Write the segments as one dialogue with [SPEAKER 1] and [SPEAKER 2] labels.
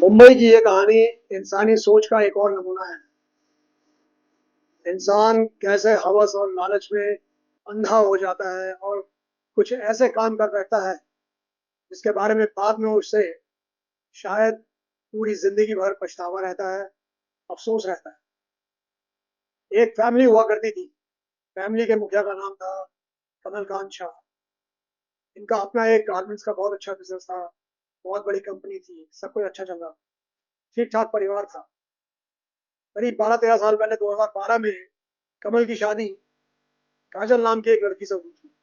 [SPEAKER 1] मुंबई की ये कहानी इंसानी सोच का एक और नमूना है। इंसान कैसे हवस और लालच में अंधा हो जाता है और कुछ ऐसे काम कर बैठता है जिसके बारे में बाद में उससे शायद पूरी जिंदगी भर पछतावा रहता है, अफसोस रहता है। एक फैमिली हुआ करती थी। फैमिली के मुखिया का नाम था कमल कांत शाह। इनका अपना एक गारमेंट्स का बहुत अच्छा बिजनेस था। बहुत बड़ी कंपनी थी, सब कुछ अच्छा चल रहा, ठीक ठाक परिवार था। करीब 12-13 साल पहले 2012 में कमल की शादी काजल नाम की एक लड़की से हुई थी।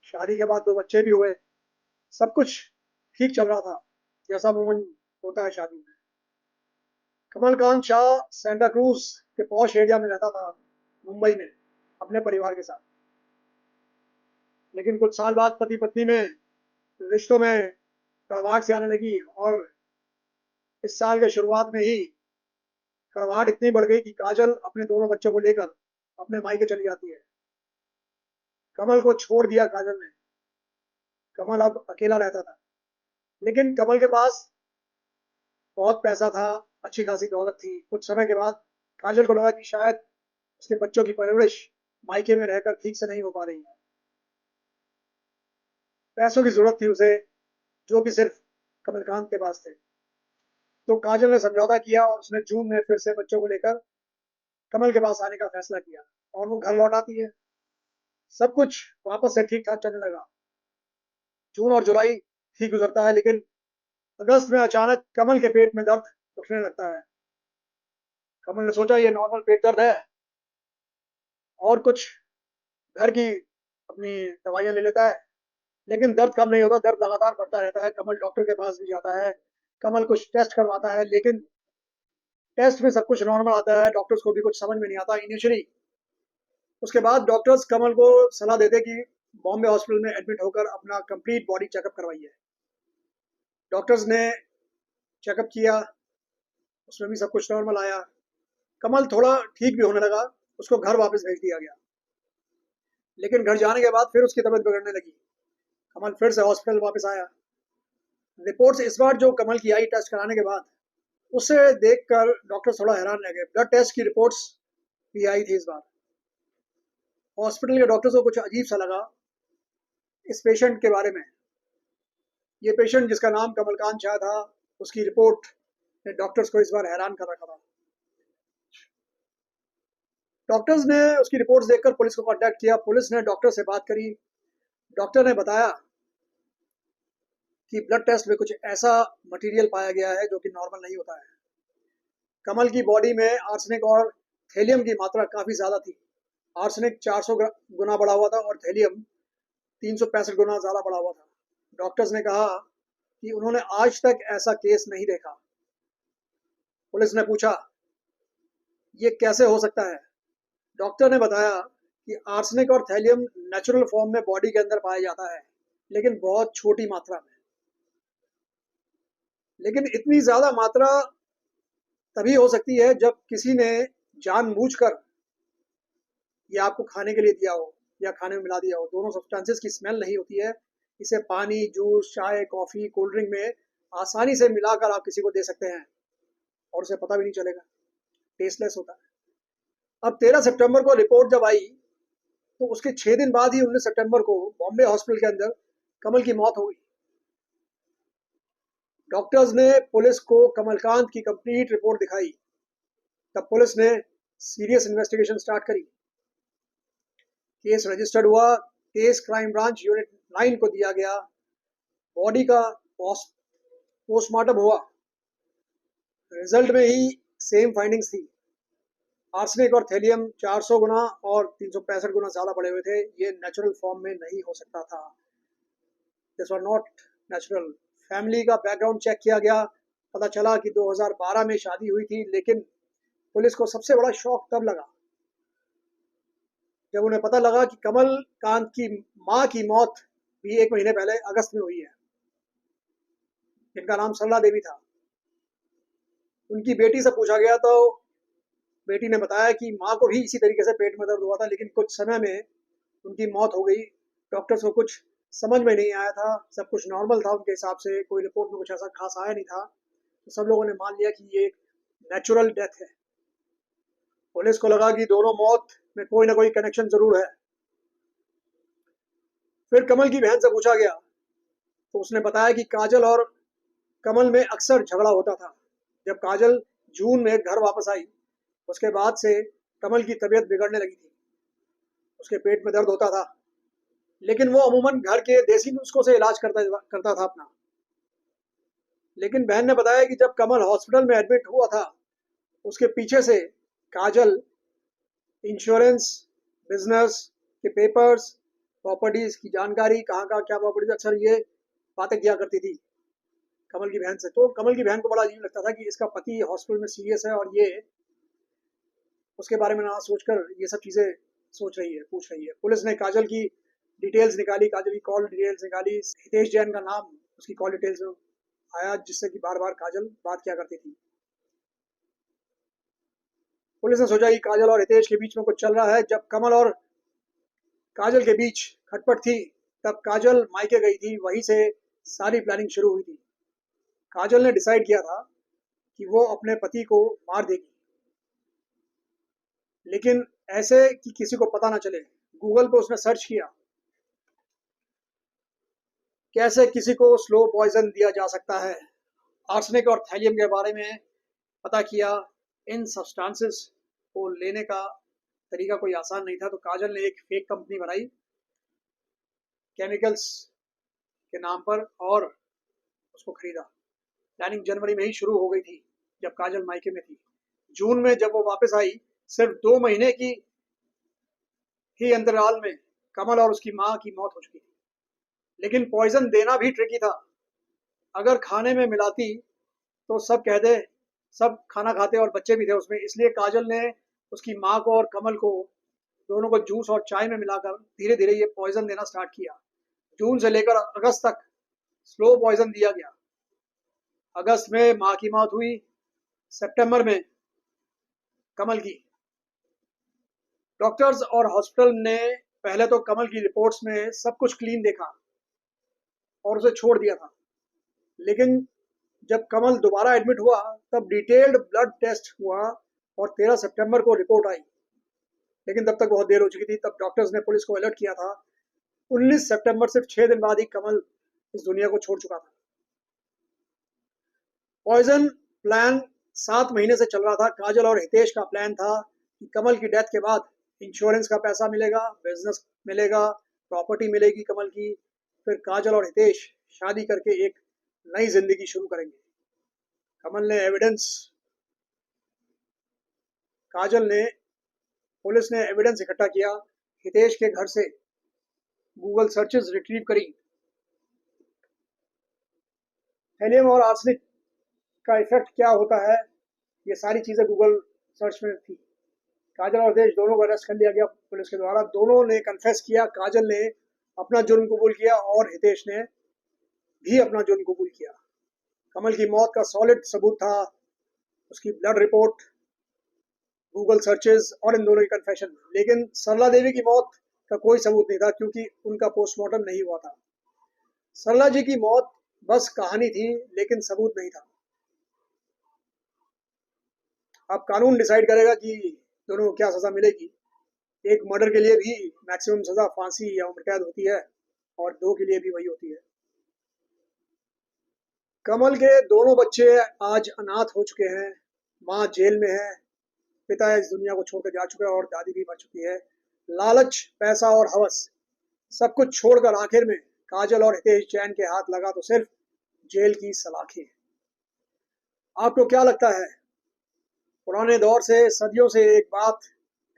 [SPEAKER 1] शादी के बाद दो बच्चे भी हुए। सब कुछ ठीक चल रहा था, जैसा मूवमेंट होता है शादी में। कमल कांत शाह सेंटा क्रूज के पॉश एरिया में रहता था, मुंबई में, अपने परिवार के साथ। लेकिन कुछ साल बाद पति पत्नी में रिश्तों में कड़वाहट सी आने लगी और इस साल के शुरुआत में ही कड़वाहट इतनी बढ़ गई कि काजल अपने दोनों बच्चों को लेकर अपने मायके चली जाती है। कमल को छोड़ दिया काजल ने। कमल अब अकेला रहता था। लेकिन कमल के पास बहुत पैसा था, अच्छी खासी दौलत थी। कुछ समय के बाद काजल को लगा कि शायद उसके बच्चों की परवरिश मायके में रहकर ठीक से नहीं हो पा रही है। पैसों की जरूरत थी उसे, जो कि सिर्फ कमलकांत के पास थे। तो काजल ने समझौता किया और उसने जून में फिर से बच्चों को लेकर कमल के पास आने का फैसला किया और वो घर लौट आती है। सब कुछ वापस से ठीक ठाक चलने लगा। जून और जुलाई ठीक गुजरता है, लेकिन अगस्त में अचानक कमल के पेट में दर्द उठने लगता है। कमल ने सोचा ये नॉर्मल पेट दर्द है और कुछ घर की अपनी दवाइयां ले लेता है। लेकिन दर्द कम नहीं होता, दर्द लगातार बढ़ता रहता है। कमल डॉक्टर के पास भी जाता है, कमल कुछ टेस्ट करवाता है, लेकिन टेस्ट में सब कुछ नॉर्मल आता है। डॉक्टर्स को भी कुछ समझ में नहीं आता इनिशियली। उसके बाद डॉक्टर्स कमल को सलाह देते कि बॉम्बे हॉस्पिटल में एडमिट होकर अपना कंप्लीट बॉडी चेकअप करवाइए। डॉक्टर्स ने चेकअप किया, उसमें भी सब कुछ नॉर्मल आया। कमल थोड़ा ठीक भी होने लगा। उसको घर वापस भेज दिया गया। लेकिन घर जाने के बाद फिर उसकी तबीयत बिगड़ने लगी। कमल फिर से हॉस्पिटल वापस आया। रिपोर्ट्स इस बार जो कमल की आई टेस्ट कराने के बाद, उसे देखकर डॉक्टर थोड़ा हैरान रह गए। ब्लड टेस्ट की रिपोर्ट्स भी आई थी इस बार। हॉस्पिटल के डॉक्टर्स को कुछ अजीब सा लगा इस पेशेंट के बारे में। ये पेशेंट जिसका नाम कमलकांत शाह था, उसकी रिपोर्ट ने डॉक्टर्स को इस बार हैरान कर रखा था। डॉक्टर्स ने उसकी रिपोर्ट्स देखकर पुलिस को कांटेक्ट किया। पुलिस ने डॉक्टर से बात करी। डॉक्टर ने बताया कि ब्लड टेस्ट में कुछ ऐसा मटेरियल पाया गया है जो कि नॉर्मल नहीं होता है। कमल की बॉडी में आर्सेनिक और थैलियम की मात्रा काफी ज्यादा थी। आर्सेनिक 400 गुना बढ़ा हुआ था और थैलियम 365 गुना ज्यादा बढ़ा हुआ था। डॉक्टर्स ने कहा कि उन्होंने आज तक ऐसा केस नहीं देखा। पुलिस ने पूछा ये कैसे हो सकता है। डॉक्टर ने बताया कि आर्सेनिक और थैलियम नेचुरल फॉर्म में बॉडी के अंदर पाया जाता है, लेकिन बहुत छोटी मात्रा में। लेकिन इतनी ज्यादा मात्रा तभी हो सकती है जब किसी ने जानबूझकर ये आपको खाने के लिए दिया हो या खाने में मिला दिया हो। दोनों सब्सटेंसेस की स्मेल नहीं होती है। इसे पानी, जूस, चाय, कॉफी, कोल्ड ड्रिंक में आसानी से मिलाकर आप किसी को दे सकते हैं और उसे पता भी नहीं चलेगा। टेस्टलेस होता है। अब 13 सितंबर को रिपोर्ट जब आई, तो उसके 6 दिन बाद ही 19 सितंबर को बॉम्बे हॉस्पिटल के अंदर कमल की मौत हो गई। डॉक्टर्स ने पुलिस को कमलकांत की कंप्लीट रिपोर्ट दिखाई। तब पुलिस ने सीरियस इन्वेस्टिगेशन स्टार्ट करी। केस रजिस्टर्ड हुआ। केस क्राइम ब्रांच यूनिट 9 को दिया गया। बॉडी का पोस्टमार्टम हुआ। रिजल्ट में ही सेम फाइंडिंग्स थी। आर्सेनिक और थैलियम 400 गुना और 365 गुना ज्यादा बढ़े हुए थे। ये नेचुरल फॉर्म में नहीं हो सकता था। This were not natural. Family का बैकग्राउंड चेक किया गया। पता चला कि 2012 में शादी हुई थी। लेकिन पुलिस को सबसे बड़ा शॉक तब लगा जब उन्हें पता लगा कि कमल कांत की मां की मौत भी 1 महीने पहले अगस्त में हुई है, जिनका नाम सरला देवी था। उनकी बेटी से पूछा गया तो बेटी ने बताया कि माँ को भी इसी तरीके से पेट में दर्द हुआ था, लेकिन कुछ समय में उनकी मौत हो गई। डॉक्टर्स को कुछ समझ में नहीं आया था। सब कुछ नॉर्मल था उनके हिसाब से। कोई रिपोर्ट में कुछ ऐसा खास आया नहीं था। तो सब लोगों ने मान लिया कि ये एक नेचुरल डेथ है। पुलिस को लगा कि दोनों मौत में कोई ना कोई कनेक्शन जरूर है। फिर कमल की बहन से पूछा गया तो उसने बताया कि काजल और कमल में अक्सर झगड़ा होता था। जब काजल जून में घर वापस आई, उसके बाद से कमल की तबीयत बिगड़ने लगी थी। उसके पेट में दर्द होता था, लेकिन वो अमूमन घर के देसी नुस्खों से इलाज करता था अपना। लेकिन बहन ने बताया कि जब कमल हॉस्पिटल में एडमिट हुआ था, उसके पीछे से काजल इंश्योरेंस, बिजनेस के पेपर्स, प्रॉपर्टीज की जानकारी, कहाँ का क्या प्रॉपर्टीज, अक्सर ये बातें किया करती थी कमल की बहन से। तो कमल की बहन को बड़ा अजीब लगता था कि इसका पति हॉस्पिटल में सीरियस है और ये उसके बारे में ना सोचकर ये सब चीजें सोच रही है, पूछ रही है। पुलिस ने काजल की डिटेल्स निकाली, काजल की कॉल डिटेल्स निकाली। हितेश जैन का नाम उसकी कॉल डिटेल्स में आया, जिससे कि बार बार काजल बात किया करती थी। पुलिस ने सोचा कि काजल और हितेश के बीच में कुछ चल रहा है। जब कमल और काजल के बीच खटपट थी, तब काजल मायके गई थी, वहीं से सारी प्लानिंग शुरू हुई थी। काजल ने डिसाइड किया था कि वो अपने पति को मार देगी, लेकिन ऐसे कि किसी को पता ना चले। गूगल पे उसने सर्च किया कैसे किसी को स्लो पॉइजन दिया जा सकता है। आर्सेनिक और थैलियम के बारे में पता किया। इन सब्सटेंसेस को लेने का तरीका कोई आसान नहीं था, तो काजल ने एक फेक कंपनी बनाई केमिकल्स के नाम पर और उसको खरीदा। प्लानिंग जनवरी में ही शुरू हो गई थी, जब काजल मायके में थी। जून में जब वो वापस आई, सिर्फ 2 महीने की ही अंतराल में कमल और उसकी माँ की मौत हो चुकी थी। लेकिन पॉइजन देना भी ट्रिकी था। अगर खाने में मिलाती तो सब कहते, सब खाना खाते और बच्चे भी थे उसमें। इसलिए काजल ने उसकी माँ को और कमल को दोनों को जूस और चाय में मिलाकर धीरे धीरे ये पॉइजन देना स्टार्ट किया। जून से लेकर अगस्त तक स्लो पॉइजन दिया गया। अगस्त में माँ की मौत हुई, सितंबर में कमल की। डॉक्टर्स और हॉस्पिटल ने पहले तो कमल की रिपोर्ट्स में सब कुछ क्लीन देखा और उसे छोड़ दिया था। लेकिन जब कमल दोबारा एडमिट हुआ, तब डिटेल्ड ब्लड टेस्ट हुआ और 13 सितंबर को रिपोर्ट आई। लेकिन तब तक बहुत देर हो चुकी थी। तब डॉक्टर्स ने पुलिस को अलर्ट किया था। 19 सितंबर, सिर्फ 6 दिन बाद ही कमल इस दुनिया को छोड़ चुका था। पॉइजन प्लान 7 महीने से चल रहा था। काजल और हितेश का प्लान था कि कमल की डेथ के बाद इंश्योरेंस का पैसा मिलेगा, बिजनेस मिलेगा, प्रॉपर्टी मिलेगी कमल की। फिर काजल और हितेश शादी करके एक नई जिंदगी शुरू करेंगे। कमल ने एविडेंस काजल ने पुलिस ने एविडेंस इकट्ठा किया। हितेश के घर से गूगल सर्चेस रिट्रीव करी। हेलियम और आर्सेनिक का इफेक्ट क्या होता है, ये सारी चीजें गूगल सर्च में थी। काजल और हितेश दोनों को अरेस्ट कर लिया गया पुलिस के द्वारा। दोनों ने कन्फेस किया। काजल ने अपना जुर्म कबूल किया और हितेश ने भी अपना जुर्म कबूल किया। कमल की मौत का सॉलिड सबूत था उसकी ब्लड रिपोर्ट, गूगल सर्चेस और इन दोनों की कन्फेशन। लेकिन सरला देवी की मौत का कोई सबूत नहीं था, क्योंकि उनका पोस्टमार्टम नहीं हुआ था। सरला जी की मौत बस कहानी थी, लेकिन सबूत नहीं था। अब कानून डिसाइड करेगा कि दोनों को क्या सजा मिलेगी। एक मर्डर के लिए भी मैक्सिमम सजा फांसी या उम्र कैद होती है, और 2 के लिए भी वही होती है। कमल के दोनों बच्चे आज अनाथ हो चुके हैं। माँ जेल में है, पिता इस दुनिया को छोड़कर जा चुका है और दादी भी मर चुकी है। लालच, पैसा और हवस सब कुछ छोड़कर आखिर में काजल और हितेश जैन के हाथ लगा तो सिर्फ जेल की सलाखें। आपको क्या लगता है? पुराने दौर से, सदियों से एक बात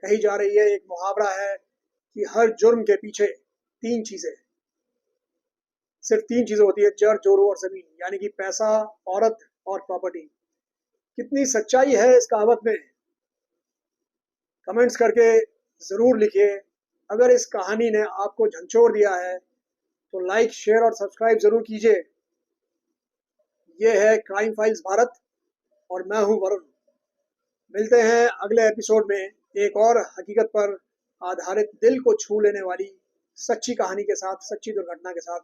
[SPEAKER 1] कही जा रही है, एक मुहावरा है कि हर जुर्म के पीछे 3 चीजें, सिर्फ 3 चीजें होती है, जड़, जोरू और जमीन, यानी कि पैसा, औरत और प्रॉपर्टी। कितनी सच्चाई है इस कहावत में? कमेंट्स करके जरूर लिखिए। अगर इस कहानी ने आपको झंझोर दिया है तो लाइक, शेयर और सब्सक्राइब जरूर कीजिए। ये है क्राइम फाइल्स भारत और मैं हूं वरुण। मिलते हैं अगले एपिसोड में एक और हकीकत पर आधारित, दिल को छू लेने वाली सच्ची कहानी के साथ, सच्ची दुर्घटना के साथ।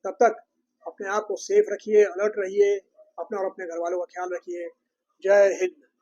[SPEAKER 1] तब तक अपने आप को सेफ रखिए, अलर्ट रहिए अपना और अपने घर वालों का ख्याल रखिए। जय हिंद।